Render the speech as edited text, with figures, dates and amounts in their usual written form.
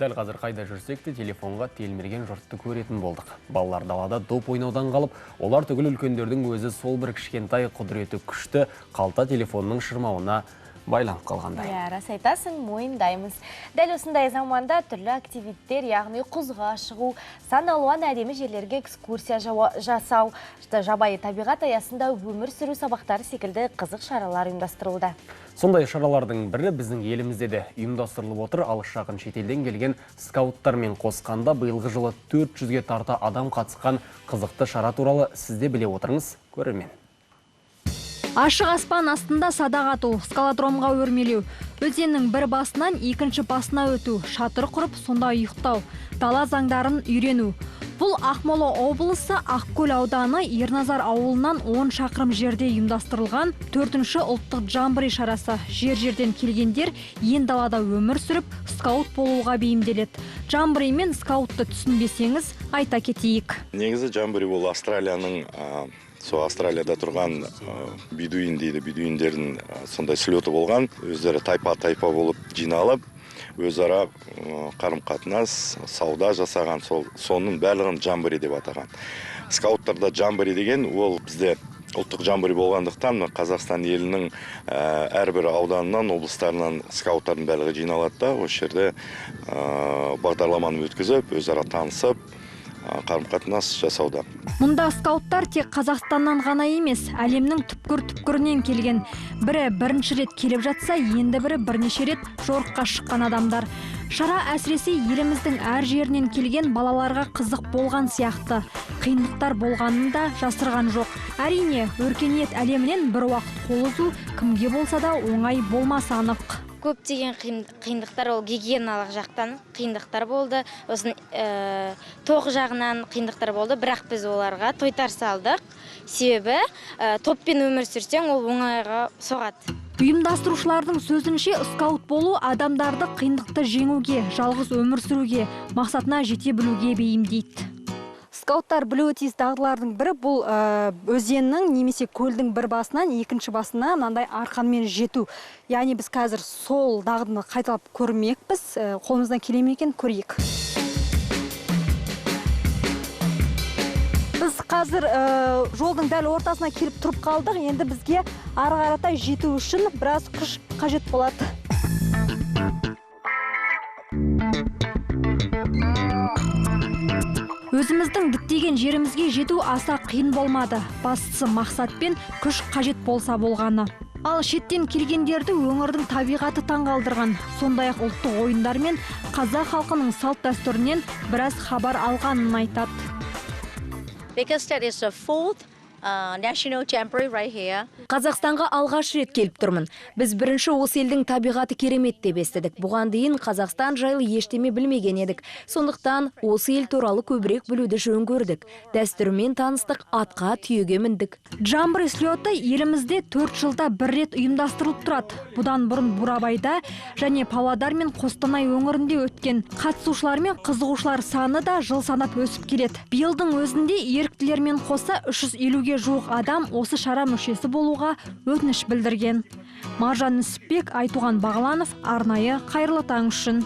Дәл қазір қайда жүрсек те телефонға телмірген жұртты көретін болдық. Балалар далада доп ойнаудан қалып, олар түгіл үлкендердің өзі сол бір кішкентай құдіреті күшті қалта телефонның шырмауына байланып қалғандай. Рас айтасың, мойындаймыз. Дәл осындай заманда түрлі активиттер, яғни құзға шығу, сан алуан әдемі жерлерге экскурсия жасау, жабайы табиғат аясында өмір сүру сабақтары секілді қызық шаралар ұйымдастырылды. Сондай шаралардың бірі біздің елімізде де ұйымдастырылып отыр. Алыс жақын шетелден келген скауттармен қосқанда биылғы жылы 400-ге тарта адам қатысқан қызықты шара туралы сізде біле отырыңыз, көрермен. Ашық аспан астында садақ ату, скалодромға өрмелеу, өзеннің бір басынан екінші басына өту, шатыр құрып, сонда ұйықтау, дала заңдарын үйрену. Бұл Ақмола облысы Ақкөл ауданы Ерназар ауылынан 10 шақырым жерде ұйымдастырылған 4-ші ұлттық джамбори шарасы. Жер-жерден келгендер ен далада өмір сүріп, скаут болуға бейімделеді. Джамбори мен скаутты түсінбесеңіз, айта кетейік. Негізі джамбори ол Австралияның Австралияда тұрған бедуин дейді, бедуиндердің сондай слеті болған, өздері тайпа болып жиналып, өзара қарым-қатынас, сауда жасаған, соның барлығын джамбори деп атаған. Скауттарда джамбори деген, ол бізде ұлттық джамбори болғандықтан, Қазақстан елінің әрбір ауданынан, облыстарынан скауттардың барлығы жиналады да, осы жерде бағдарламаны өткізіп, өзара танысып, қарым-қатынас жасауда. Мұнда скауттар тек Қазақстаннан ғана емес, әлемнің түпкір-түпкірінен келген. Бірі бірінші рет келіп жатса, енді бірі бірнеше рет жорыққа шыққан адамдар. Шара әсіресе еліміздің әр жерінен келген балаларға қызық болған сияқты. Қиындықтар болғанын да жасырған жоқ. Әрине, өркениет әлемінен бір уақыт қол үзу кімге болса да оңай болмасы анық. Көптеген қиындықтар, ол гигиеналық жақтан қиындықтар болды. Осын тоқ жағынан қиындықтар болды, бірақ біз оларға тойтар салдық. Себебі топпен өмір сүрсең, ол оңайға соғады. Ұйымдастырушылардың сөзінше, скаут болу адамдарды қиындықты жеңуге, жалғыз өмір сүруге, мақсатына жете білуге бейімдейді. Скауттар білуі тиіс дағдылардың бірі бұл өзеннің немесе көлдің бір басынан екінші басына мынандай арқанмен жету. Яғни біз қазір сол дағдыны қайталап көрмекпіз. Қолымыздан келе ме екен, көрейік. Біз қазір жолдың дәл ортасына келіп тұрып қалдық. Енді бізге ары қаратай жету үшін біраз күш қажет болады. Өзіміздің діттеген жерімізге жету аса қиын болмады. Бастысы мақсатпен күш қажет болса болғаны. Ал шеттен келгендерді өңірдің табиғаты таңғалдырған. Сондай-ақ ұлттық ойындар мен қазақ халқының салт дәстүрінен біраз хабар алғанын айтады. Қазақстанға алғаш рет келіп тұрмын. Біз бірінші осы елдің табиғаты керемет деп естідік. Бұған дейін Қазақстан жайлы ештеме білмеген едік. Сондықтан осы ел туралы көбірек білуді жөн көрдік. Дәстүрмен таныстық, атқа түйеге міндік. Джамбори слеті елімізде 4 жылда бір рет ұйымдастырылып тұрады. Бұдан бұрын Бурабайда және Павлодар мен Қостанай өңірінде өткен. Қатысушылар мен қызығушылар саны да жыл санап өсіп келеді. Биылдың өзінде еріктілермен қоса 350-ге жуық адам осы шара мүшесі болуға өтініш білдірген. Маржан Нүсіпбек, Айтуған Бағланов, арнайы Қайырлы таң үшін.